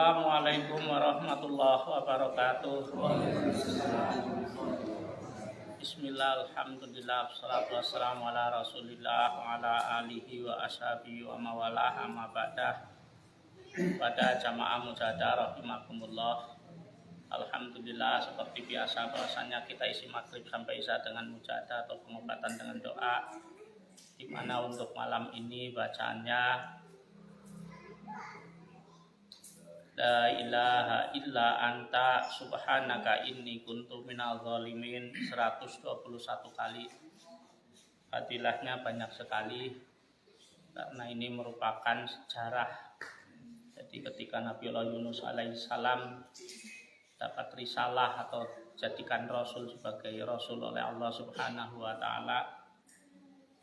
Assalamualaikum warahmatullahi wabarakatuh. Bismillah, alhamdulillah, wassalatu wassalamu ala rasulillah wa ala alihi wa ashabihi wa mawalah amma ba'dah. Pada jamaah mujadah rahimakumullah, alhamdulillah seperti biasa bahasanya kita isi maghrib sampai isya dengan mujadah atau pengobatan dengan doa, di mana untuk malam ini bacaannya La ilaha illa anta subhanaka inni kuntu minal zalimin 121 kali. Fadilahnya banyak sekali karena ini merupakan sejarah. Jadi ketika Nabiullah Yunus alaihissalam dapat risalah atau jadikan Rasul sebagai Rasul oleh Allah subhanahu wa ta'ala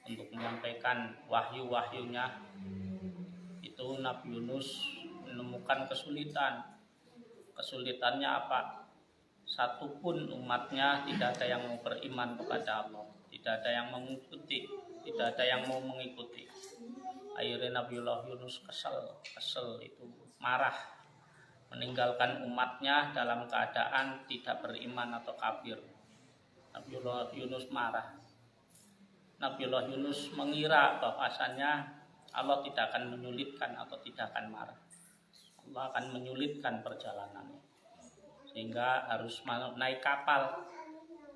untuk menyampaikan wahyu-wahyunya, itu Nabi Yunus menemukan kesulitannya apa? Satupun umatnya tidak ada yang mau beriman kepada Allah, tidak ada yang mengikuti, tidak ada yang mau mengikuti. Akhirnya Nabiullah Yunus kesel itu marah, meninggalkan umatnya dalam keadaan tidak beriman atau kafir. Nabiullah Yunus marah. Nabiullah Yunus mengira bahwasannya Allah tidak akan menyulitkan atau tidak akan marah. Allah akan menyulitkan perjalanannya, sehingga harus naik kapal.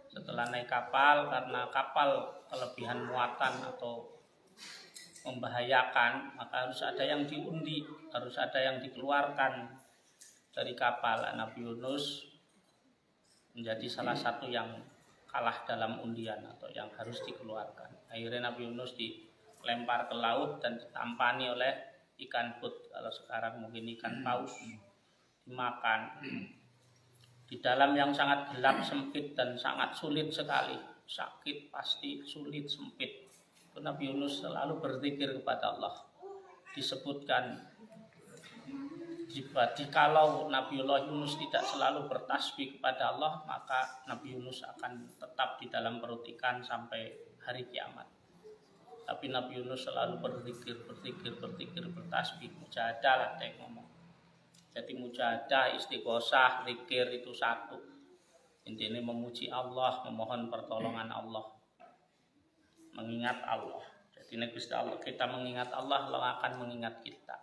Setelah naik kapal, karena kapal kelebihan muatan atau membahayakan, maka harus ada yang diundi, harus ada yang dikeluarkan dari kapal. Nabi Yunus menjadi salah satu yang kalah dalam undian atau yang harus dikeluarkan. Akhirnya Nabi Yunus dilempar ke laut dan ditampani oleh ikan put, kalau sekarang mungkin ikan paus, dimakan di dalam yang sangat gelap, sempit dan sangat sulit sekali. Sakit pasti, sulit, sempit. Nabi Yunus selalu berzikir kepada Allah. Disebutkan jikalau Nabiullah Yunus tidak selalu bertasbih kepada Allah, maka Nabi Yunus akan tetap di dalam perut ikan sampai hari kiamat. Tapi Nabi Yunus selalu berzikir, bertasbih, mujahadah lah saya ngomong. Jadi mujahadah, istighosah, zikir itu satu. Intinya memuji Allah, memohon pertolongan Allah, mengingat Allah. Jadi Allah, kita mengingat Allah, Allah akan mengingat kita.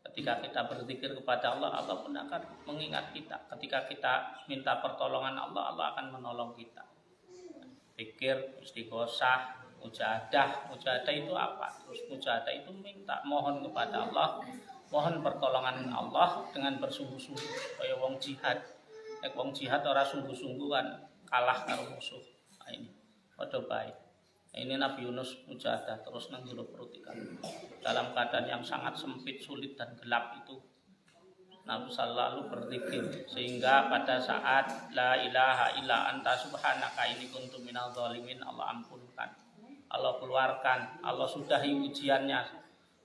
Ketika kita berzikir kepada Allah, Allah pun akan mengingat kita. Ketika kita minta pertolongan Allah, Allah akan menolong kita. Zikir, istighosah, mujahadah itu apa? Terus mujahadah itu minta, mohon kepada Allah, mohon pertolongan Allah dengan bersungguh-sungguh. Kayak wong jihad, wong jihad orang sungguh-sungguhan kalah karo musuh. Nah, ini padha baik. Ini Nabi Yunus mujahadah terus nang jero perut ikan dalam keadaan yang sangat sempit, sulit dan gelap itu. Nabi selalu berzikir, sehingga pada saat la ilaha illa anta subhanaka inni kuntu minal zalimin, Allah ampunkan, Allah keluarkan, Allah sudahi ujiannya.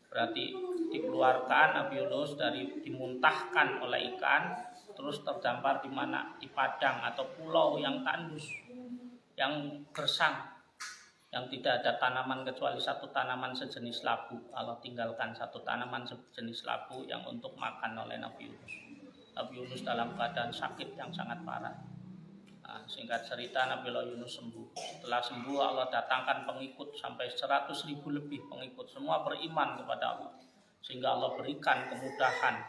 Berarti dikeluarkan Nabi Yunus dari, dimuntahkan oleh ikan, terus terdampar di mana? Di padang atau pulau yang tandus, yang gersang, yang tidak ada tanaman kecuali satu tanaman sejenis labu. Allah tinggalkan satu tanaman sejenis labu yang untuk makan oleh Nabi Yunus. Nabi Yunus dalam keadaan sakit yang sangat parah. Nah, singkat cerita Nabiullah Yunus sembuh. Setelah sembuh Allah datangkan pengikut sampai 100.000 lebih pengikut, semua beriman kepada Allah, sehingga Allah berikan kemudahan.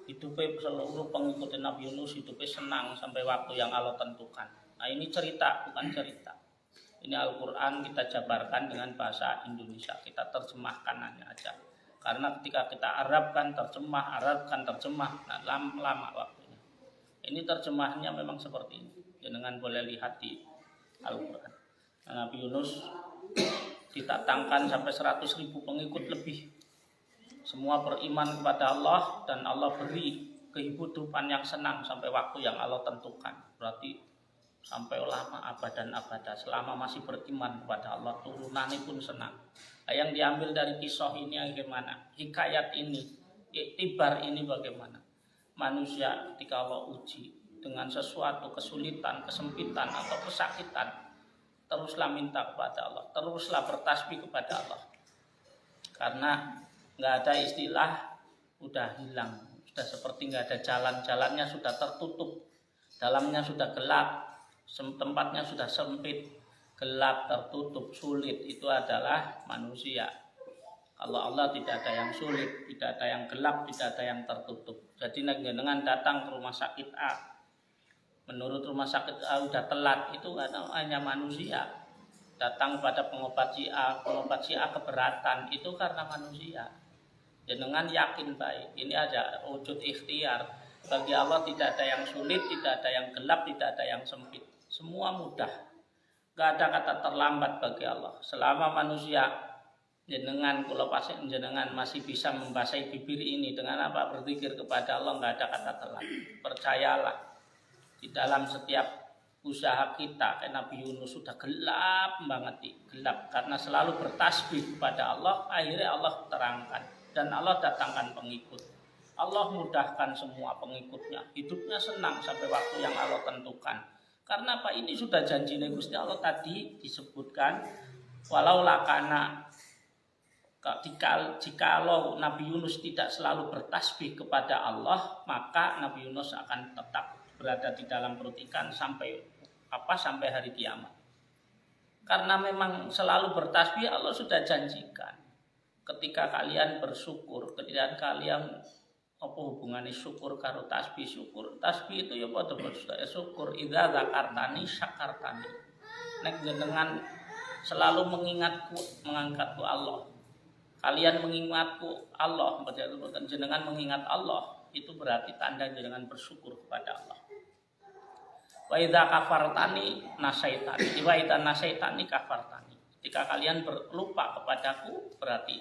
Hidupnya seluruh pengikut Nabi Yunus hidupnya senang sampai waktu yang Allah tentukan. Nah, ini cerita, bukan cerita. Ini Al-Quran kita jabarkan dengan bahasa Indonesia, kita terjemahkan aja. Karena ketika kita Arabkan terjemah, nah lama waktunya. Ini terjemahnya memang seperti ini. Jangan boleh lihat di Al-Quran. Nah, Nabi Yunus ditatangkan sampai 100.000 pengikut lebih. Semua beriman kepada Allah dan Allah beri kehidupan yang senang sampai waktu yang Allah tentukan. Berarti sampai lama abadan abada, selama masih beriman kepada Allah, turunannya pun senang. Nah, yang diambil dari kisah ini bagaimana? Hikayat ini, iktibar ini bagaimana? Manusia ketika Allah uji dengan sesuatu kesulitan, kesempitan atau kesakitan, teruslah minta kepada Allah, teruslah bertasbih kepada Allah. Karena nggak ada istilah udah hilang, sudah seperti nggak ada jalan, jalannya sudah tertutup, dalamnya sudah gelap, tempatnya sudah sempit, gelap, tertutup, sulit. Itu adalah manusia. Kalau Allah tidak ada yang sulit, tidak ada yang gelap, tidak ada yang tertutup. Jadi dengan datang ke rumah sakit A, menurut rumah sakit A udah telat, itu hanya manusia. Datang pada pengobat si A keberatan, itu karena manusia. Dengan yakin baik, ini aja wujud ikhtiar. Bagi Allah tidak ada yang sulit, tidak ada yang gelap, tidak ada yang sempit. Semua mudah. Gak ada kata terlambat bagi Allah. Selama manusia jenengan kula pasien jenengan masih bisa membasahi bibir ini dengan apa? Berzikir kepada Allah, nggak ada kata telat. Percayalah, di dalam setiap usaha kita, kayak Nabi Yunus sudah gelap banget, gelap karena selalu bertasbih kepada Allah. Akhirnya Allah terangkan dan Allah datangkan pengikut. Allah mudahkan semua pengikutnya, hidupnya senang sampai waktu yang Allah tentukan. Karena apa? Ini sudah janji Gusti Allah tadi disebutkan, walau lakana, jikalau Nabi Yunus tidak selalu bertasbih kepada Allah, maka Nabi Yunus akan tetap berada di dalam perut ikan sampai hari kiamat. Karena memang selalu bertasbih, Allah sudah janjikan. Ketika kalian bersyukur, ketika kalian apa hubungannya syukur karo tasbih? Syukur tasbih itu ya padha syukur. Idza zakartani syakartani. Nek jenengan selalu mengangkatku Allah. Kalian mengingatku Allah, jenengan mengingat Allah, itu berarti tanda jenengan bersyukur kepada Allah. Wa idza kafartani nasaitani, wa idza nasaitani kafartani. Jika kalian berlupa kepadaku, berarti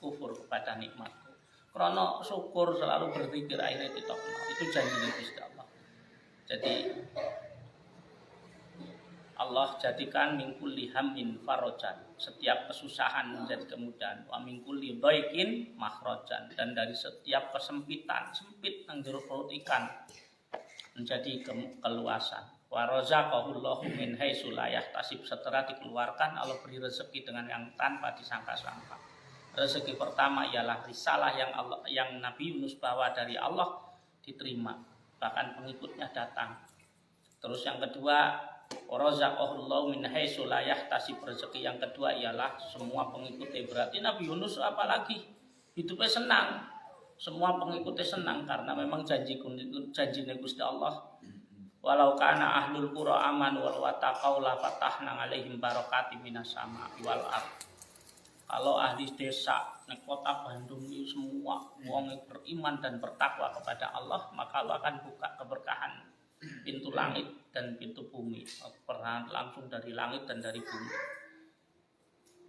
kufur kepada nikmatku. Karena syukur selalu berzikir akhirnya ditokno. Itu janji Gusti Allah. Jadi Allah jadikan min kulli hammin farajan, setiap kesusahan menjadi kemudahan, wa min kulli dhaiqin makhrajan, dan dari setiap kesempitan, sempit nang jero perut ikan menjadi keluasan. Wa razaqahu Allahu min haitsu la yahtasib, setelah dikeluarkan Allah beri rezeki dengan yang tanpa disangka-sangka. Rezeki pertama ialah risalah yang Nabi Yunus bawa dari Allah diterima, bahkan pengikutnya datang. Terus yang kedua, razaqahullahu min haitsu la yahtasib, rezeki yang kedua ialah semua pengikutnya. Berarti Nabi Yunus apalagi hidupnya senang. Semua pengikutnya senang karena memang janjinya Gusti Allah. Walau kana ahlul qura aman wal wattaqau la fatahna alaihim barakatim minas sama'i wal ardh. Kalau ahli desa nek kota Bandung ini semua wong beriman dan bertakwa kepada Allah, maka Allah akan buka keberkahan pintu langit dan pintu bumi, perang langsung dari langit dan dari bumi.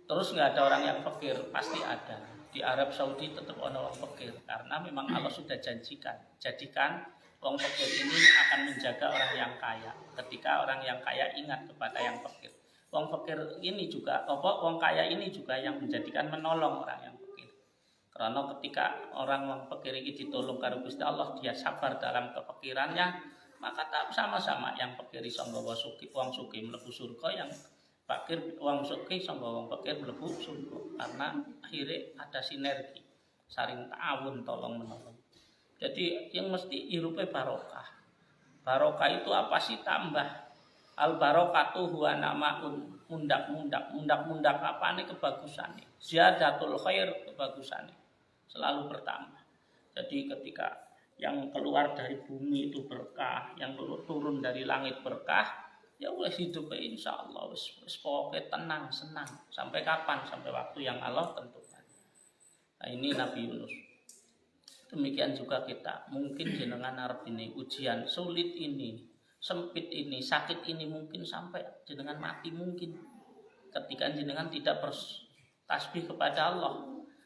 Terus nggak ada orang yang fakir, pasti ada. Di Arab Saudi tetap ada orang fakir karena memang Allah sudah jadikan orang fakir ini akan menjaga orang yang kaya. Ketika orang yang kaya ingat kepada yang fakir, orang fakir ini juga, orang kaya ini juga yang menjadikan menolong orang yang fakir. Karena ketika orang fakir ini ditolong karo Gusti Allah, dia sabar dalam kefakirannya, maka tak sama-sama yang fakir iso nggawa wong sugih mlebu surga, yang fakir wong sugih iso nggawa wong fakir mlebu surga. Karena akhirnya ada sinergi, saling ta'awun, tolong menolong. Jadi yang mesti hirupe barokah. Barokah itu apa sih? Tambah. Al barokatu huwa namaun, mundak apa nih kebagusannya. Ziyadatul khair, kebagusannya selalu bertambah. Jadi ketika yang keluar dari bumi itu berkah, yang turun dari langit berkah, ya wes hidupnya insya Allah wes pokoknya tenang, senang. Sampai kapan? Sampai waktu yang Allah tentukan. Nah, ini Nabi Yunus. Demikian juga kita, mungkin jenengan arep ini ujian sulit ini, sempit ini, sakit ini, mungkin sampai jenengan mati mungkin. Ketika jenengan tidak bertasbih kepada Allah.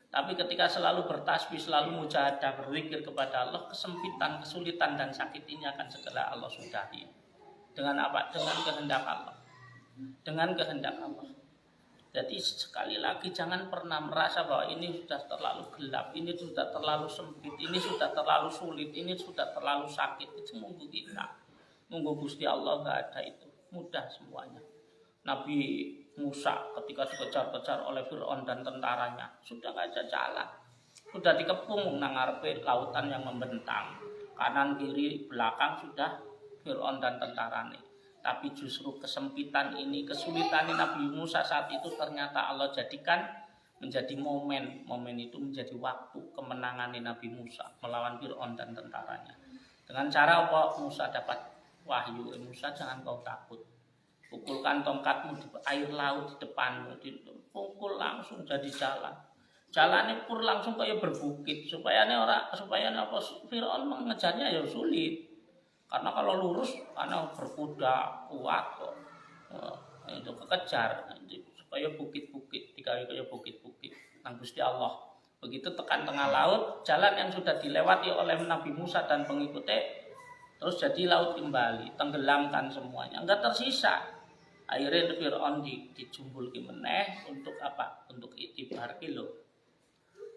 Tapi ketika selalu bertasbih, selalu mujahadah, berzikir kepada Allah, kesempitan, kesulitan dan sakit ini akan segera Allah sudahi. Dengan apa? Dengan kehendak Allah. Dengan kehendak Allah. Jadi sekali lagi jangan pernah merasa bahwa ini sudah terlalu gelap, ini sudah terlalu sempit, ini sudah terlalu sulit, ini sudah terlalu sakit. Itu munggu kita. Munggu Gusti Allah gak ada itu. Mudah semuanya. Nabi Musa ketika dikejar-kejar oleh Fir'aun dan tentaranya sudah gak ada jalan. sudah dikepung nang ngarepe lautan yang membentang. Kanan kiri belakang sudah Fir'aun dan tentaranya. Tapi justru kesempitan ini, kesulitan Nabi Musa saat itu ternyata Allah jadikan menjadi momen. Momen itu menjadi waktu kemenangan Nabi Musa melawan Fir'aun dan tentaranya. Dengan cara apa Musa dapat wahyu? Musa, jangan kau takut. Pukulkan tongkatmu di air laut di depanmu, pukul langsung jadi jalan. Jalannya pur langsung kayak berbukit supaya Fir'aun mengejarnya ya sulit. Karena kalau lurus, karena berkuda kuat kok, itu kekejar. Supaya bukit-bukit, dikali kayak bukit-bukit. Nang Gusti Allah. Begitu tekan tengah laut, jalan yang sudah dilewati oleh Nabi Musa dan pengikutnya, terus jadi laut kembali, tenggelamkan semuanya, enggak tersisa. Akhirnya Fir'aun dijumbul meneh untuk apa? Untuk itibar kilo.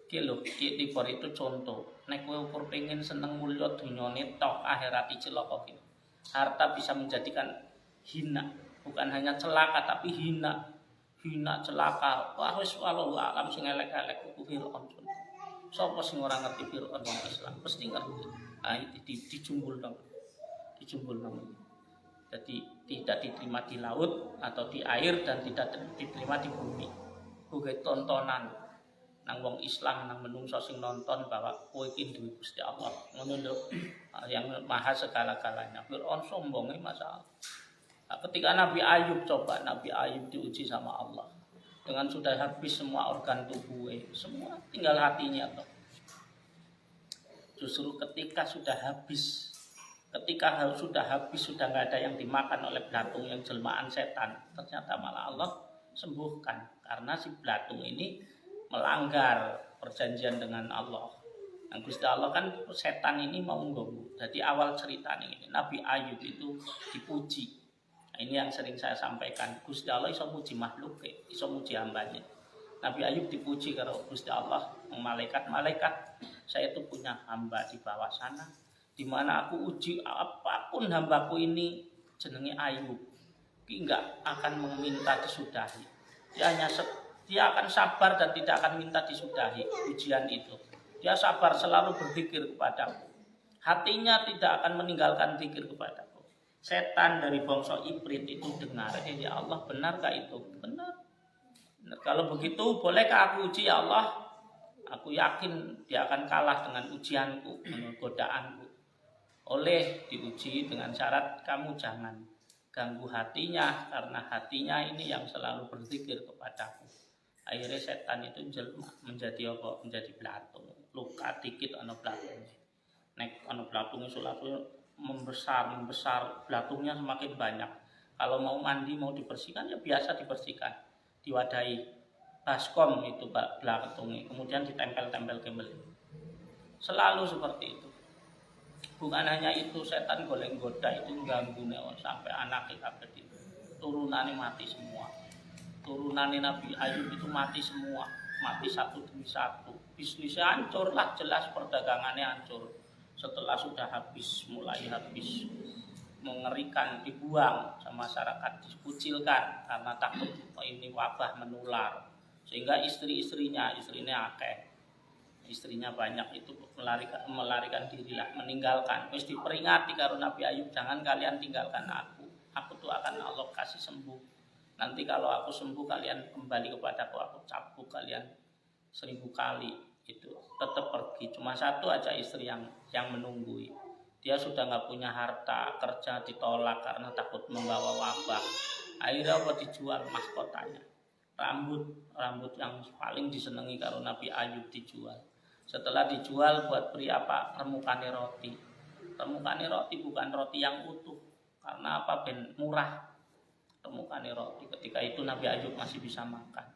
Itibar itu contoh. Nek kowe ukur pengen seneng mulya dunyane tok akhirati celaka ki. Harta bisa menjadikan hina, bukan hanya celaka tapi hina. Hina celaka. Wah wis wallahu alam sing elek-elek ku Fir'aun. Sapa sing ora ngerti Fir'aun wong Islam? Mesti ngerti. Ah dijumbul dong. Dijumbul namanya. Jadi tidak diterima di laut atau di air dan tidak diterima di bumi. Bukan tontonan nang wong Islam nang menungso sing nonton bahwa kowe iki duwe Gusti Allah. Ngono lho, yang maha segala-galanya. Fir'aun sombongnya masalah. Nah, ketika Nabi Ayub diuji sama Allah dengan sudah habis semua organ tubuhnya, semua tinggal hatinya toh. Justru ketika sudah habis sudah nggak ada yang dimakan oleh belatung yang jelmaan setan, ternyata malah Allah sembuhkan karena si belatung ini melanggar perjanjian dengan Allah. Yang Gusti Allah kan setan ini mau nggowo. Jadi awal cerita ini Nabi Ayub itu dipuji. Nah, ini yang sering saya sampaikan. Gusti Allah iso muji makhluk, iso muji hambanya. Nabi Ayub dipuji kalau Gusti Allah, malaikat-malaikat, saya itu punya hamba di bawah sana, di mana aku uji apapun hambaku ini jenenge Ayub, dia enggak akan meminta disudahi. Dia akan sabar dan tidak akan minta disudahi ujian itu. Dia sabar selalu berzikir kepadaku. Hatinya tidak akan meninggalkan zikir kepadaku. Setan dari bangsa Ibrit itu dengar, ya Allah, benarkah itu? Benar. Kalau begitu, bolehkah aku uji ya Allah? Aku yakin dia akan kalah dengan ujianku, dengan godaanku. Oleh diuji dengan syarat kamu jangan ganggu hatinya, karena hatinya ini yang selalu berzikir kepadaku. Akhirnya setan itu jelma menjadi apa? Menjadi belatung. Luka dikit ana belatungnya. Nek ana belatungnya sulapnya membesar, belatungnya semakin banyak. Kalau mau mandi, mau dibersihkan ya biasa dibersihkan. Diwadahi baskom itu belatungnya, kemudian ditempel-tempel kembali. Selalu seperti itu. Bukan hanya itu, setan goleng goda itu ganggu sampai anak kabeh itu. Turunannya mati semua. Turunannya Nabi Ayub itu mati semua, mati satu demi satu. Bisnisnya hancur lah, jelas perdagangannya hancur. Setelah sudah mulai habis, mengerikan, dibuang sama masyarakat, dikucilkan karena takut ini wabah menular. Sehingga istrinya akeh. Istrinya banyak itu melarikan diri lah, meninggalkan. Wis diperingati karo Nabi Ayub, jangan kalian tinggalkan aku. Aku tuh akan Allah kasih sembuh. Nanti kalau aku sembuh kalian kembali kepadaku, aku cabut kalian 1000 kali. Itu tetap pergi. Cuma satu aja istri yang menunggu. Dia sudah nggak punya harta, kerja ditolak karena takut membawa wabah. Akhirnya apa? Dijual mahkotanya. Rambut yang paling disenangi karo Nabi Ayub dijual. Setelah dijual buat beri apa? Remukane roti. Remukane roti bukan roti yang utuh. Karena apa? Ben murah. Remukane roti. Ketika itu Nabi Ayub masih bisa makan.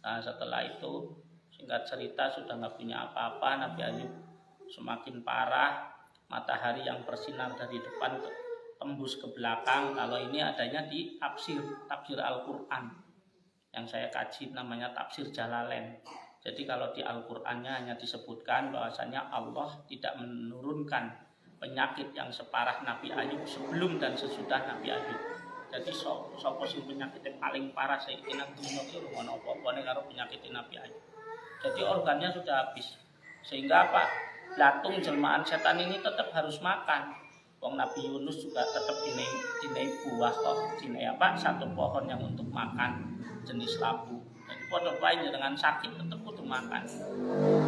Nah setelah itu singkat cerita sudah nggak punya apa-apa. Nabi Ayub semakin parah. Matahari yang bersinar dari depan tembus ke belakang. Kalau ini adanya di tafsir Al-Quran yang saya kaji namanya tafsir Jalalain. Jadi kalau di Al-Qur'annya hanya disebutkan bahwasanya Allah tidak menurunkan penyakit yang separah Nabi Ayub sebelum dan sesudah Nabi Ayub. Jadi sapa sing penyakit yang paling parah saiki nang dunya iki ono apa-apane karo penyakit Nabi Ayub. Jadi organnya sudah habis. Sehingga apa? Belatung jelmaan setan ini tetap harus makan. Wong Nabi Yunus juga tetap dinai buah kok, dinai apa? Satu pohon yang untuk makan jenis labu. Jadi podo bae dengan sakit tetap kudu makan.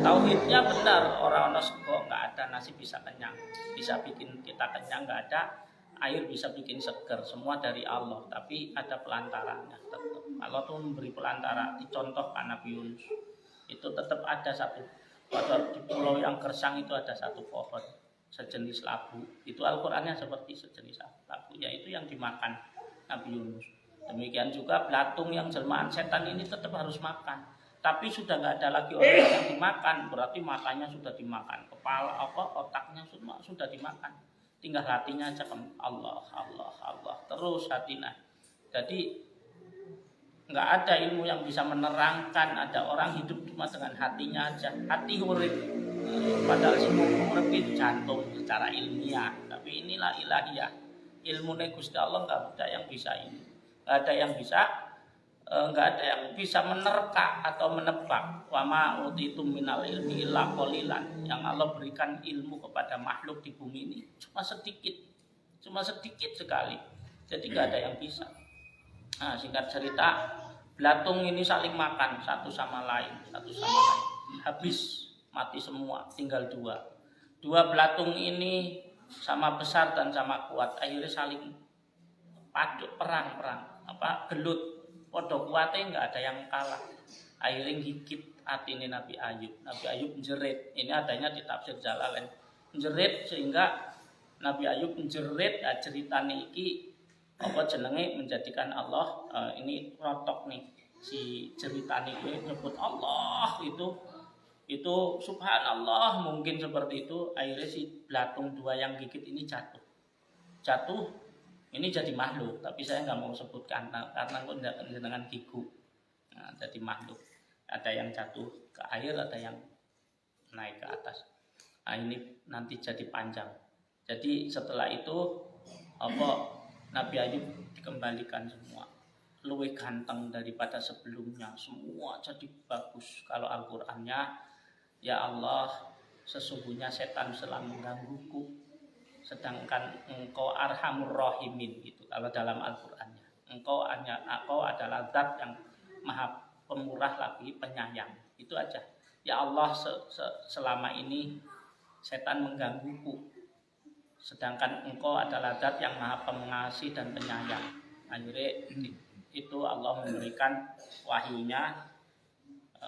Tauhidnya benar, orang sego nggak ada nasi bisa kenyang, bisa bikin kita kenyang, nggak ada air bisa bikin seger, semua dari Allah. Tapi ada pelantarannya tetap. Allah tuh memberi pelantara, dicontohkan Nabi Yunus. Itu tetap ada satu, pada di pulau yang gersang itu ada satu pohon sejenis labu. Itu Al-Qur'annya seperti sejenis labu, yaitu yang dimakan Nabi Yunus. Demikian juga belatung yang jelmaan setan ini tetap harus makan. Tapi sudah nggak ada lagi orang yang dimakan, berarti matanya sudah dimakan, kepala otaknya sudah dimakan. Tinggal hatinya aja Allah, Allah, Allah terus hatinya. Jadi nggak ada ilmu yang bisa menerangkan ada orang hidup cuma dengan hatinya aja. Hati urip. Padahal semua urip itu jantung secara ilmiah. Tapi inilah ilahiyah. Ilmu Gusti Allah nggak ada yang bisa ini. Nggak ada yang bisa menerka atau menebak. Wa ma utitum minal ilmi illa qalilan. Yang Allah berikan ilmu kepada makhluk di bumi ini cuma sedikit sekali. Jadi nggak ada yang bisa. Nah, singkat cerita, belatung ini saling makan satu sama lain. Habis, mati semua, tinggal dua. Dua belatung ini sama besar dan sama kuat. Akhirnya saling perang, gelut. Podo kuatnya nggak ada yang kalah. Akhirnya gigit hati ini Nabi Ayub. Nabi Ayub menjerit. Ini adanya di tafsir Jalalain. Menjerit sehingga Nabi Ayub menjerit ceritanya iki apa jenenge menjadikan Allah ini rotok nih si ceritanya ini nyebut Allah itu subhanallah mungkin seperti itu. Akhirnya si belatung dua yang gigit ini jatuh ini jadi makhluk, tapi saya nggak mau sebutkan karena dengan gigu. Nah, jadi makhluk ada yang jatuh ke air, ada yang naik ke atas. Nah, ini nanti jadi panjang. Jadi setelah itu Nabi Ayub dikembalikan semua, lebih ganteng daripada sebelumnya, semua jadi bagus. Kalau Al-Qur'annya, ya Allah, sesungguhnya setan selalu menggangguku, sedangkan Engkau Arhamur Rahimin gitu. Kalau dalam Al-Qur'annya, Engkau adalah Zat yang Maha Pemurah lagi penyayang. Itu aja. Ya Allah, selama ini setan menggangguku, sedangkan Engkau adalah Zat yang Maha Pengasih dan Penyayang. Akhirnya itu Allah memberikan wahyunya,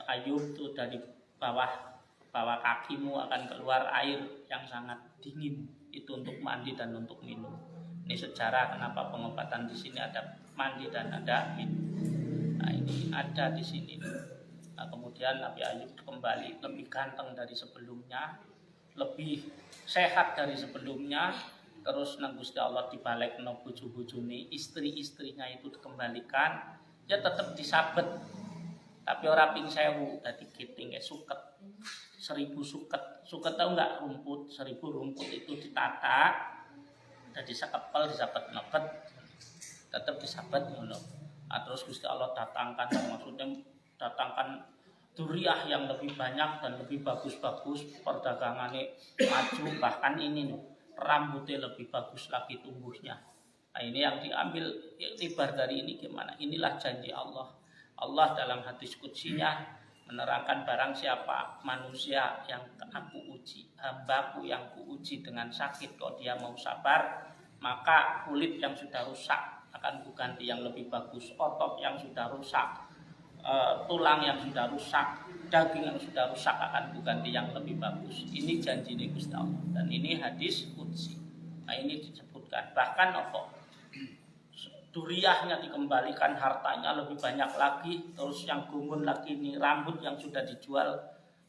Ayub itu dari bawah kakimu akan keluar air yang sangat dingin, itu untuk mandi dan untuk minum. Ini sejarah kenapa pengobatan di sini ada mandi dan ada minum. Nah, ini ada di sini. Nah, kemudian Nabi Ayub kembali lebih ganteng dari sebelumnya, lebih sehat dari sebelumnya. Terus nang Gusti Allah dibalik no bojo-bojone, istri-istrinya itu dikembalikan, ya tetap disabet. Tapi ora ping 1000 dadi kiting suket. 1000 suket. Suket tahu enggak rumput, 1000 rumput itu ditata dadi sekepel disabet neket. Tetap disabet ngono. Nah, terus Gusti Allah datangkan, maksudnya datangkan duriah yang lebih banyak dan lebih bagus-bagus, perdagangannya maju, bahkan ini nih rambutnya lebih bagus lagi tumbuhnya. Nah, ini yang diambil iktibar dari ini gimana? Inilah janji Allah. Allah dalam hadis qudsinya menerangkan barang siapa manusia yang aku uji, hambaku yang kuuji dengan sakit, kalau dia mau sabar, maka kulit yang sudah rusak akan kuganti yang lebih bagus, otot yang sudah rusak, tulang yang sudah rusak, daging yang sudah rusak akan kuganti yang lebih bagus. Ini janji Gusti Allah dan ini hadis qudsi. Nah, ini disebutkan bahkan duriahnya dikembalikan, hartanya lebih banyak lagi, terus yang gumun lagi ini rambut yang sudah dijual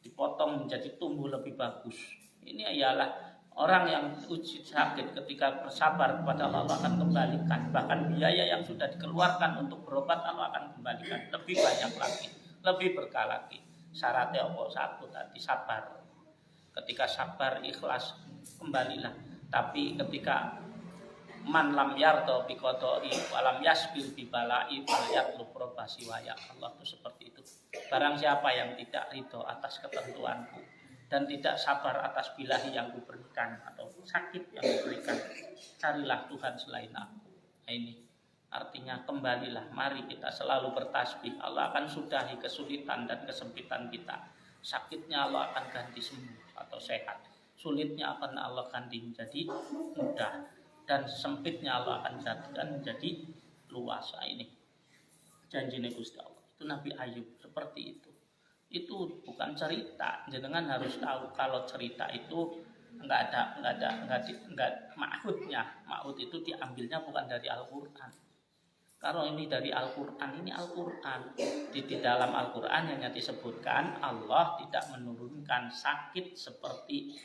dipotong menjadi tumbuh lebih bagus. Ini ialah orang yang uji sakit ketika bersabar kepada Allah akan kembalikan, bahkan biaya yang sudah dikeluarkan untuk berobat Allah akan kembalikan lebih banyak lagi, lebih berkah lagi. Syaratnya satu tadi sabar. Ketika sabar ikhlas kembalilah. Tapi ketika man lam yardo bi qada'i walam yasbil bi bala'i falyatlu probasi waya. Allah itu seperti itu. Barang siapa yang tidak ridho atas ketentuanku dan tidak sabar atas bilahi yang kuberikan atau sakit yang kuberikan, carilah Tuhan selain aku. Nah, ini artinya kembalilah, mari kita selalu bertasbih. Allah akan sudahi kesulitan dan kesempitan kita. Sakitnya Allah akan ganti sembuh atau sehat, sulitnya akan Allah ganti menjadi mudah, dan sempitnya Allah akan jadikan menjadi luas. Nah, ini janjinya Gusti Allah. Itu Nabi Ayub seperti itu. Itu bukan cerita. Jenengan harus tahu kalau cerita itu enggak ma'hudnya. Ma'hud itu diambilnya bukan dari Al-Qur'an. Kalau ini dari Al-Qur'an, ini Al-Qur'an. Di dalam Al-Qur'an hanya disebutkan Allah tidak menurunkan sakit seperti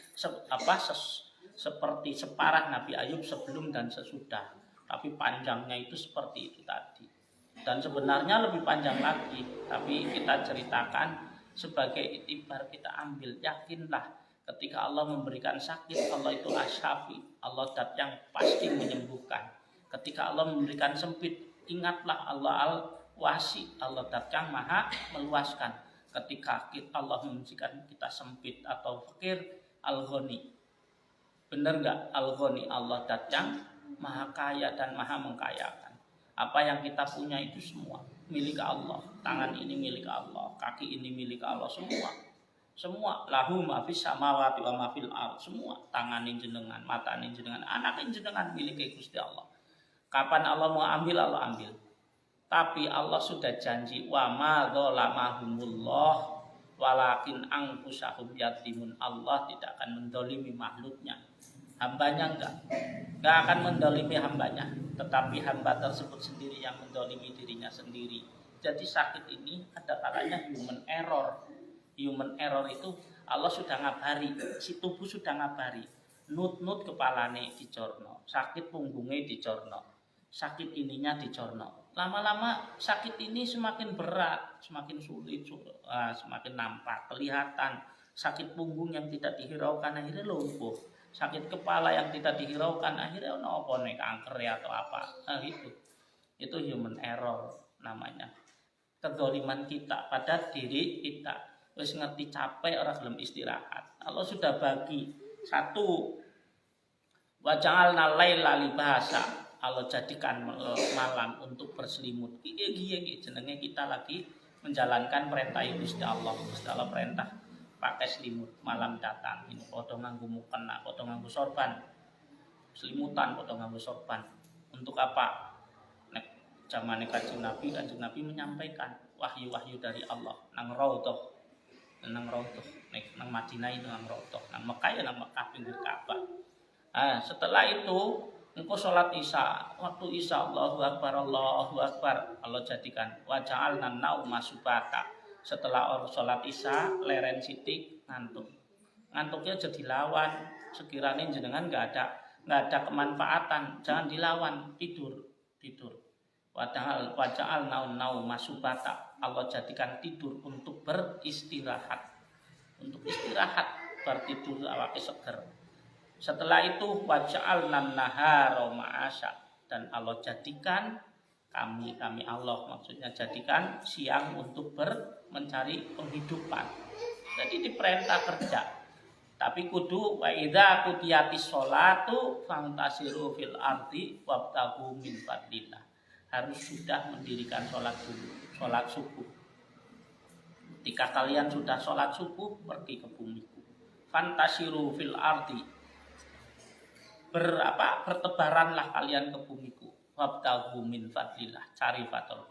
seperti separah Nabi Ayub sebelum dan sesudah. Tapi panjangnya itu seperti itu tadi. Dan sebenarnya lebih panjang lagi, tapi kita ceritakan sebagai itibar, kita ambil. Yakinlah ketika Allah memberikan sakit, Allah itu asyafi, Allah dat yang pasti menyembuhkan. Ketika Allah memberikan sempit, ingatlah Allah al-wasi, Allah dat yang maha meluaskan. Ketika Allah memberikan kita sempit atau fakir, al-ghani. Benar nggak? Al-ghani, Allah dat yang maha kaya dan maha mengkayakan. Apa yang kita punya itu semua milik Allah. Tangan ini milik Allah, kaki ini milik Allah, semua lahu ma fis samawati wa ma fil ardh. Semua tangan ini jenengan, mata ini jenengan, anak ini jenengan, milik Gusti Allah. Kapan Allah mau ambil, Allah ambil. Tapi Allah sudah janji, wa ma dzalamahumullah walakin anfusahum yadlimun. Allah tidak akan mendolimi makhluknya. Hambanya enggak akan mendolimi hambanya, tetapi hamba tersebut sendiri yang mendolimi dirinya sendiri. Jadi sakit ini ada kalanya human error. Human error itu Allah sudah ngabari, si tubuh sudah ngabari. Nut kepalane dicorno, sakit punggungnya dicorno, sakit ininya dicorno. Lama-lama sakit ini semakin berat, semakin sulit, semakin nampak, kelihatan. Sakit punggung yang tidak dihiraukan akhirnya lumpuh. Sakit kepala yang tidak dihiraukan akhirnya apa nih, kanker ya atau apa. Nah, itu human error namanya. Kezaliman kita pada diri kita. Wis ngerti capek orang belum istirahat. Allah sudah bagi satu, wa ja'alna laila libasa. Allah jadikan malam untuk berselimut. Iki jenenge kita lagi menjalankan perintah Gusti Allah. Gusti Allah perintah pakai selimut, malam datang ini podo nganggo mukena, podo nganggo sorban, selimutan, podo nganggo sorban. Untuk apa? Nek zamane Kanjeng Nabi menyampaikan wahyu-wahyu dari Allah nang Raudhah, nek nang Madinah itu nang Raudhah, nang Mekah ya nang Mekah pinggir Ka'bah. Setelah itu engkau sholat isya, waktu isya Allahu Akbar, Allah jadikan wa ja'alna nauma subata. Setelah orang sholat isya, leren sitik, ngantuknya jadi lawan. Sekiranya jenengan nggak ada kemanfaatan, jangan dilawan, tidur. Waja'al naum masubata. Allah jadikan tidur untuk beristirahat, bertidur awake seger. Setelah itu waja'al nahara ma'asya, dan Allah jadikan kami Allah, maksudnya jadikan siang untuk mencari penghidupan. Jadi diperintah kerja. Tapi kudu wa idza qudiyatis sholatu fantasiru fil ardi wabtaghu min fadlillah. Harus sudah mendirikan sholat dulu, sholat subuh. Ketika kalian sudah sholat subuh, pergi ke bumiku. Fantasiru fil ardi. Bertebaranlah kalian ke bumiku. Wabtaghu min fadlillah, cari fatul.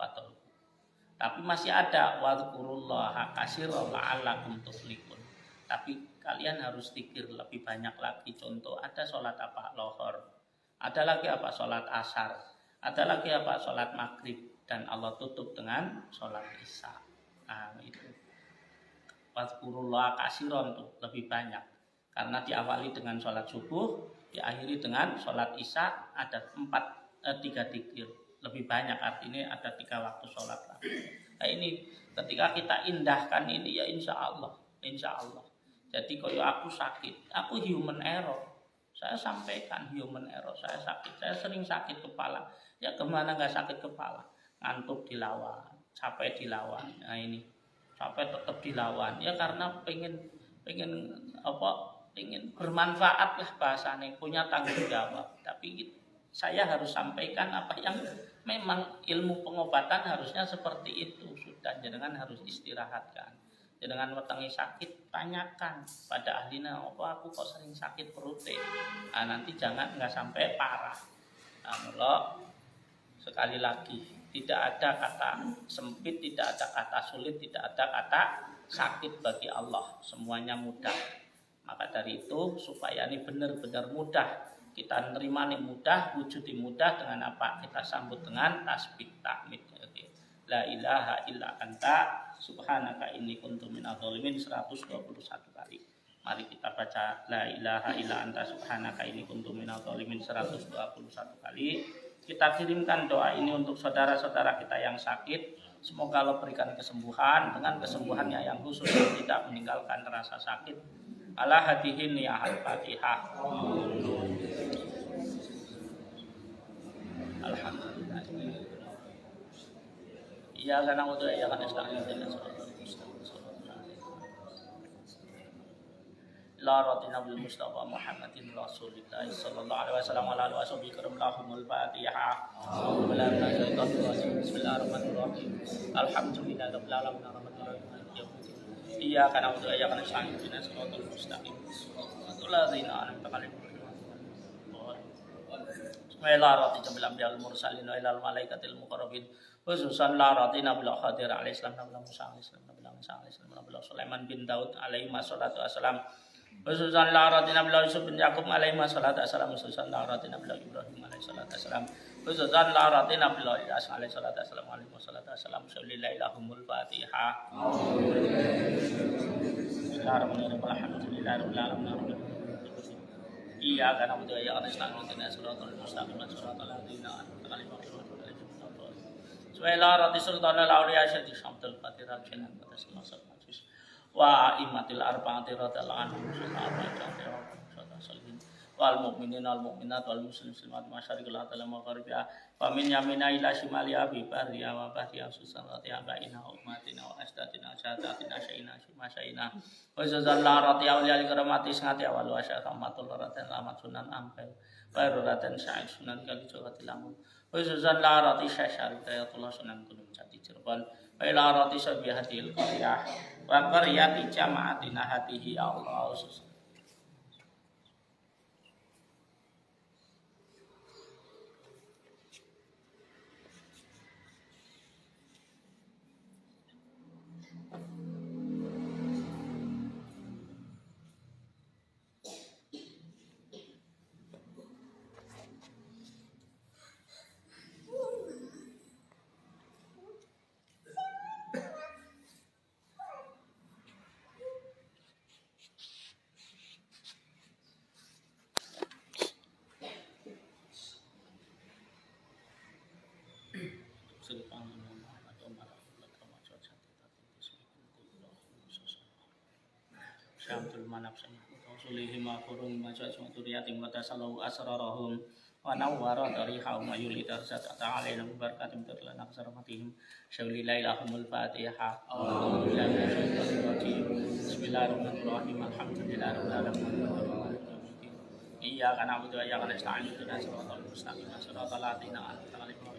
Tapi masih ada wadhkurullaha katsiran la'allakum tuflihun. Tapi kalian harus zikir lebih banyak lagi. Contoh, ada sholat apa? Lohor. Ada lagi apa? Sholat asar. Ada lagi apa? Sholat maghrib. Dan Allah tutup dengan sholat isya. Nah, itu wadhkurullaha katsiran tuh lebih banyak. Karena diawali dengan sholat subuh, diakhiri dengan sholat isya, ada 3 zikir. Lebih banyak, artinya ada 3 waktu sholat lah. Nah, ini ketika kita indahkan ini ya insya Allah. Jadi kalau aku sakit, aku human error. Saya sampaikan human error, saya sakit, saya sering sakit kepala. Ya kemana nggak sakit kepala? Ngantuk dilawan, capek dilawan. Nah ini capek tetap dilawan. Ya karena pengen pengen bermanfaat lah bahasanya, punya tanggung jawab. Tapi saya harus sampaikan apa yang memang ilmu pengobatan harusnya seperti itu. Sudah, jenengan harus istirahatkan. Jenengan wetengi sakit, tanyakan pada ahlinya, aku kok sering sakit perut. Nah, nanti jangan nggak sampai parah. Nah, sekali lagi, tidak ada kata sempit, tidak ada kata sulit, tidak ada kata sakit bagi Allah. Semuanya mudah. Maka dari itu supaya ini benar-benar mudah, kita nerima ini mudah, wujudi mudah dengan apa? Kita sambut dengan tasbih tahmid. La ilaha illa anta subhanaka inni kuntu minadz dzalimin 121 kali. Mari kita baca la ilaha illa anta subhanaka inni kuntu minadz dzalimin 121 kali. Kita kirimkan doa ini untuk saudara-saudara kita yang sakit. Semoga Allah berikan kesembuhan, dengan kesembuhannya yang khusus tidak meninggalkan rasa sakit. Ala hadihin ya al-Fatihah. Alhamdulillah. Iya karena untuk ya kan istilah la ratina bil mustafa Muhammadin Rasulillah sallallahu alaihi wasallam ala alihi washabihi karam lahumul Fatihah. Bismillahirrahmanirrahim. Alhamdulillah rabbil alamin arrahmanirrahim. Iya karena untuk ya kan istilah siratal mustaqim. Alladzina an'amta alaihim. Bismillahirrahmanirrahim. Jamil bil mursalin wa ilal malaikatil muqarrabin. Khususan la ratina bil Khadir alaihi salam Nabi Musa alaihi salam Nabi Sulaiman bin Daud alaihi wassalatu wassalam. Khususan la ratina bil Yusuf bin Yaqub alaihi wassalatu wassalam. Khususan la ratina bil Ibrahim alaihi salatu wassalam. Khususan la ratina bil Ilyas alaihi salatu wassalam alaihi wassalatu wassalam. Shallillahumul Fatihah. Bismillahirrahmanirrahim. Alhamdulillahirabbil alamin. Iya karena betul ya karena Islam itu suratul mustaqim suratul ladzina an'amta alaihim. Suwaila rati sultanul auliya syekh Abdul Qadir Al-Jilani atas maksud majlis wa imatil arba'ati radhiyallahu anhum wal mu'minin wal mu'minat wal muslimat masyariqil ardh wal magharibiha wa min yamina ila shimali abi bahriya wa bahriya susan ratiya baina ummatina wa asdatina syadatina syaina masyaina wa zallallahu rati auliya likramati sangati awal wa syahamatul ratan amat sunan ampel baruratan sya'id sunan kali jawatil amun Khususan la rati syasyari dayatullah sunan gunung jati Cirebon wa ila rati sabihatil qaryah wa qaryati jama'atina hatihi ya Allah khusus. Syamtul manafsanya Rasulihim wa kurung maja'asum turiyatim wa tasalahu asrarahum wa nawwara darihahum wa yulita satata alaihim barakatim terlan aksaramatihim syawlilailahumul Fatihah. Bismillahirrahmanirrahim. Alhamdulillahirrahmanirrahim. Iya karena itu ya karena ista'in itu dan suratul mustaqim suratul ladzina an'amta alaihim.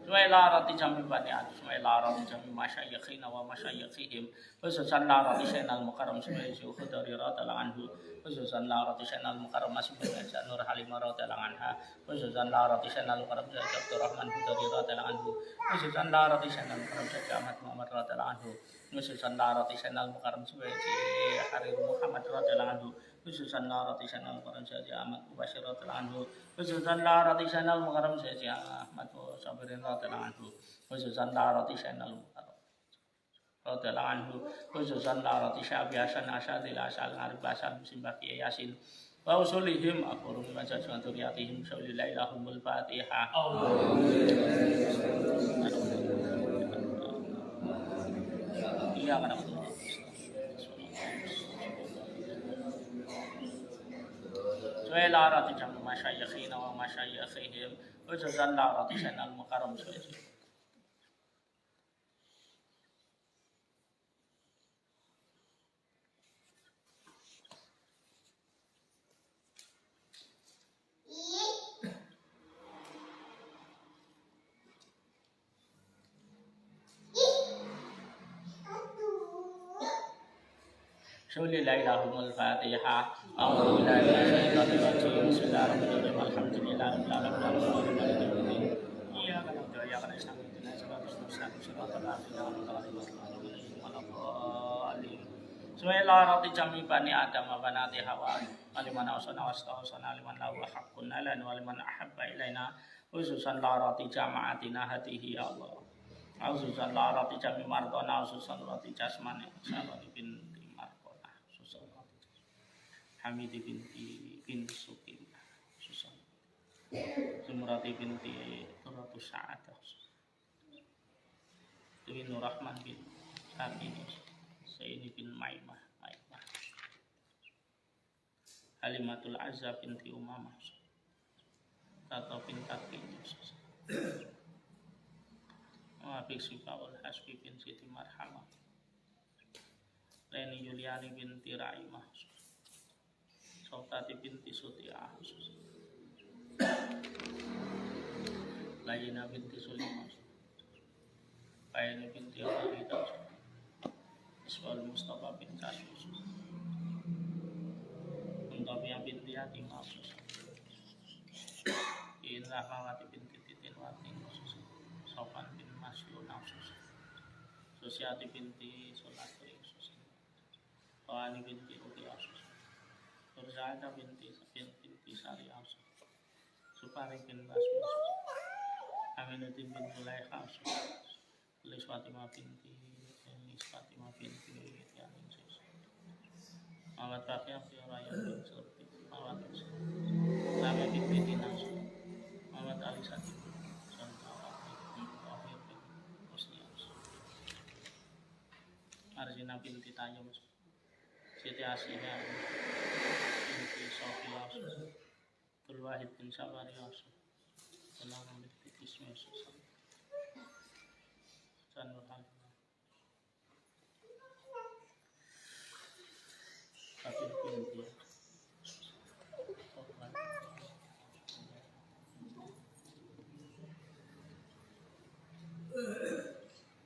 Suwaila rati jami bani adu suwaila rati jami masyayikhina wa masyayikhihim khususan la rati syainal mukarram suwaila syuhu dari ratalang anhu khususan la rati syainal mukarram masih berjaya Nur Halimah ratalang anha khususan la rati syainal mukarram suwaila Abdurrahman dari ratalang anhu khususan la rati syainal mukarram suwaila Ahmad Muhammad ratalang anhu khususan la rati syainal mukarram suwaila Harir Muhammad ratalang anhu khususan la rati syainal mukarram suwaila Ahmad Mubashir ratalang anhu khususan la rati syainal mukarram suwaila Ahmad Sabirin radhiyallahu anhu khususan la rati syainal mukarram radhiyallahu anhu khususan la rati syabi hasan asyadil asal arif hasan simbaki yasin wa usulihim akurum majajun turiyatihim syaulilailahumul Fatihah. Iya karena Suwaila rati jamu masyayikhina wa masyayikhihim khususan la rati syainal mukarram suwaila Shulilahumul Fatihah. A'udzu billahi minasyaitonir rajim. Bismillahirrahmanirrahim. Alhamdulillahirabbil alamin. Iyyaka na'budu wa iyyaka nasta'in. Ihdinas siratal mustaqim. Shiratal ladzina an'amta 'alaihim ghairil maghdubi 'alaihim. Bismillahirrahmanirrahim. Jami bani Adam wa banati Hawa. Aliman awsana wastawsana liman lahu haqqun 'alaina wa liman ahabba ilaina. Khususan larati jama'atina hatihi ya Allah. Khususan larati jami mardona. Khususan larati jasmani. Salati binti Markona. Khususan larati Hamidi binti Sukim. Khususan Zumrati binti Turatus Sa'adah. Dewi Nur Rahman bin Sakini. Sayyidi bin Maimah. Halimatul Azza binti Umamah. Tato bin Takin. Muhafiq Sifawal Hasbi bin Siti Marhamah. Leni Yuliani binti Raimah. Sofati binti Suti'ah. Layina binti Sulimah. Bayani binti Al-Hidah. Iswal Mustafa bin Kasus. Untabiyah binti Hatimah. In Rahmawati binti Titin Wati. Sofan bin Masyun. Susiati binti Sulatri. Wani binti Uqiyah. Surzada binti Syariah. Supari bin Basmi. Aminuddin bin Zulaikha. Lis Fatimah binti Yanin. Muhammad Fakih Raya bin Surti. Muhammad Rami binti Dinas. Muhammad Ali Sati. Arzina binti Tayyum. Siti Asiyah binti Sofiyah. Abdul Wahid bin Sabariyah. Salam binti Ismail. Sanur Halimah. Fatih binti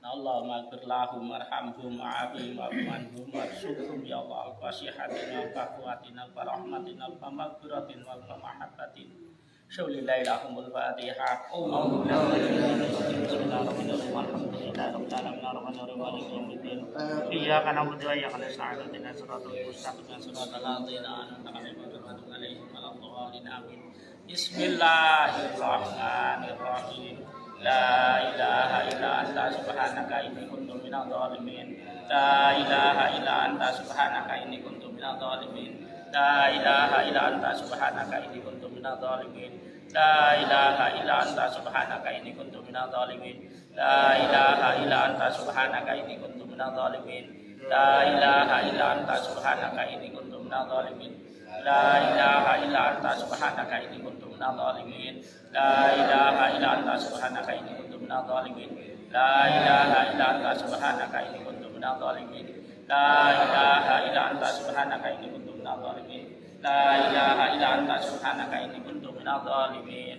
Allahumma ighfir lahum warhamhum wa'afihim wa'fu anhum warzuqhum ya Allah al-fasihatina al-fahwatina al-farahmatina al-maghfiratin wal-mahabbatin. Syaulillahi lahumul Fatihah. Iyyaka na'budu wa iyyaka nasta'in. Ihdinas siratal mustaqim. Siratal ladzina an'amta 'alaihim ghairil maghdubi 'alaihim. Bismillahirrahmanirrahim. La ilaha illa anta subhanaka inni kuntu minadh dhalimin. La ilaha illa anta subhanaka inni kuntu minadh dhalimin. La ilaha illa anta subhanaka inni kuntu minadh dhalimin. La ilaha illa anta subhanaka inni kuntu minadh dhalimin. La ilaha illa anta subhanaka inni kuntu minadh dhalimin. La ilaha illa anta subhanaka inni kuntu minadh dhalimin. La ilaha illa anta subhanaka inni kuntu minadh dhalimin. La ilaha illa anta subhanaka inni kuntu minadh dhalimin. La ilaha illa anta subhanaka inni kuntu minadh dhalimin. La ilaha illa anta subhanaka inni kuntu minadh dhalimin. La ilaha illa anta subhanaka inni kuntu minadh dhalimin.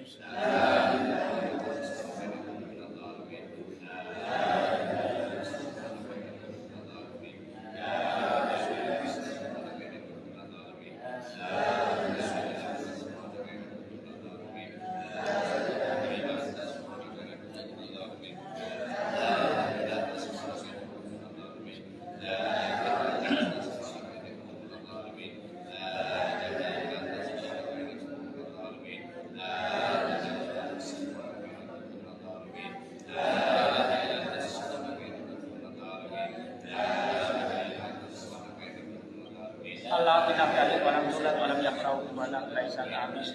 Allah tidak ada orang sulat orang yang tahu mana laisa habis.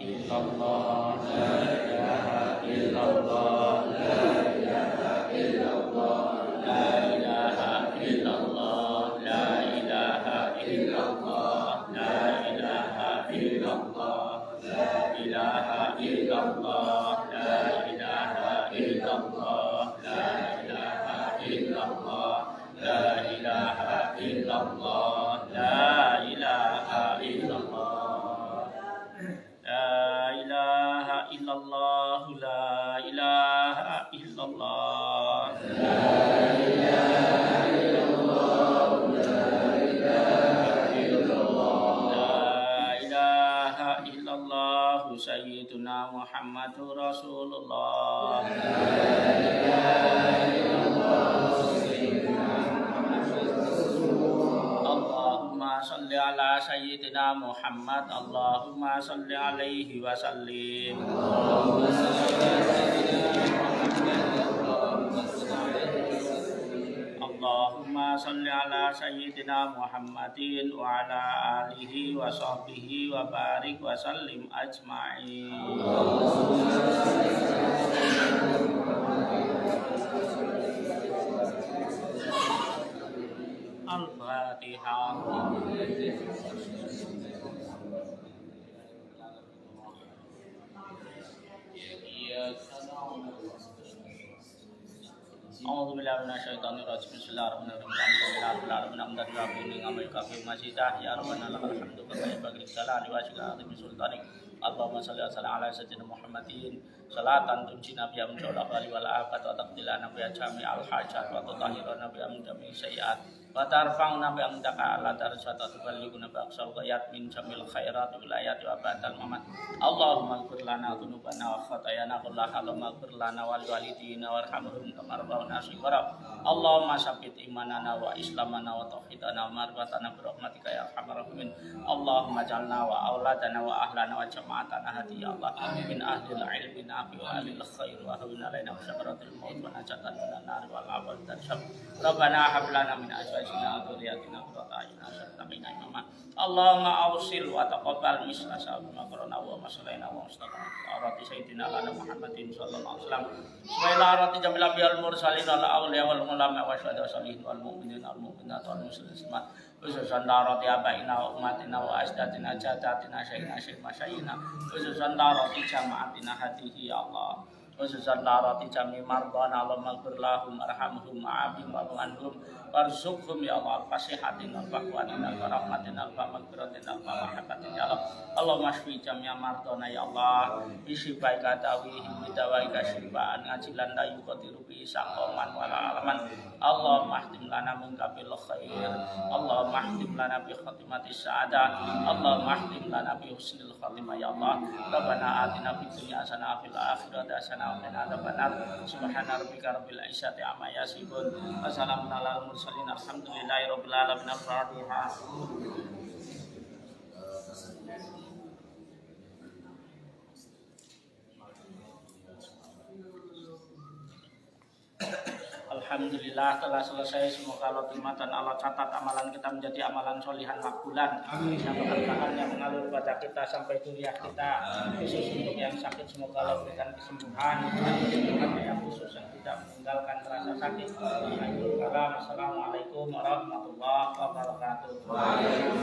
illallah, la ilaha illallah, la ilaha illallah, la ilaha illallah, la ilaha illallah, la ilaha illallah, la ilaha illallah, la ilaha illallah, la ilaha illallah, la ilaha illallah, la ilaha illallah, la ilaha illallah, la ilaha illallah, la ilaha illallah, la ilaha illallah, sayyiduna Muhammadur Rasulullah, Allahumma salli ala sayyidina Muhammad, Allahumma salli alaihi wa sallim, Allahumma salli ala sayyidina Muhammadin wa ala alihi wa sahbihi wa barik wa sallim ajma'in. Al-Fatihah. A'udzu billahi minasyaitonir rajim. Bismillahirrahmanirrahim. Allahumma shalli ala sayyidina Muhammadin salatan tunjina biha min syarril wal afat wa taqdilana biha jami'al hajat wa tutahhiruna biha min jami'i sayyi'at wa tarfa'una biha min ta'ala darajat wa tuballighuna biha aqsal ghayat min jamil khairat wal ayati wa ba'dal mamat. Allahumma ighfir lana dhunubana wa khatayana kullaha wa ighfir lana wal walidina warhamhum kama rabbawna shighara. Allahumma sabbit imanana wa islamana wa tauhidana wa marbatana bi rahmatika ya arhamar rahimin. Allahumma jalna wa auladana wa ahlana wa jama'atana hadi ya Allah min ahlil ilmi nafi wa ahlil khair wa hawin alaina wa syakaratil maut wa najatan minan nar wal awal dan syab. Rabbana hab lana min azwajina wa dhurriyyatina qurrata a'yun warzuqna imama. Allahumma awsil wa taqabbal misla sabuna qarana wa maslaina wa mustaqana rati sayyidina lana Muhammadin sallallahu alaihi wasallam. Bismillah rati jamil abiyal mursalin wal awliya wal ulama wa syuhada salihin wal mu'minin wal mu'minat wal muslimin. Khususan darati abaina wa umatina wa asdatina jadatina syaina syekh masyayina. Khususan darati jamaatina hadihi ya Allah. Khususan darati jami mardana Allahumma ighfir lahum arhamhum ma'abim wa anhum warzuqhum ya Allah fasihatin wa faqwatin wa rahmatin wa maghfiratin wa mahabbatin ya Allah. Allahumma shfi jami'a mardana ya Allah bisibai katawi bidawai kasifaan ngajilan la yuqadiru bi saqaman wala alaman. Allahumma ahdim lana min qabil khair. Allahumma ahdim lana bi khatimatis sa'adah. Allahumma ahdim lana bi husnil khatimah ya Allah. Rabbana atina fid dunya hasanah wa fil akhirati hasanah wa qina adzabannar. Subhana rabbika rabbil izzati amma yasifun. Wassalamun alal mursalin. Alhamdulillahi rabbil alamin. Al-Fatihah. Alhamdulillah telah selesai, semoga Allah terima dan Allah catat amalan kita menjadi amalan solihan makbulan yang berkahan yang mengalir pada kita sampai duriah kita. Khusus untuk yang sakit semoga Allah berikan kesembuhan, yang khusus yang tidak meninggalkan rasa sakit. Assalamualaikum warahmatullahi wabarakatuh.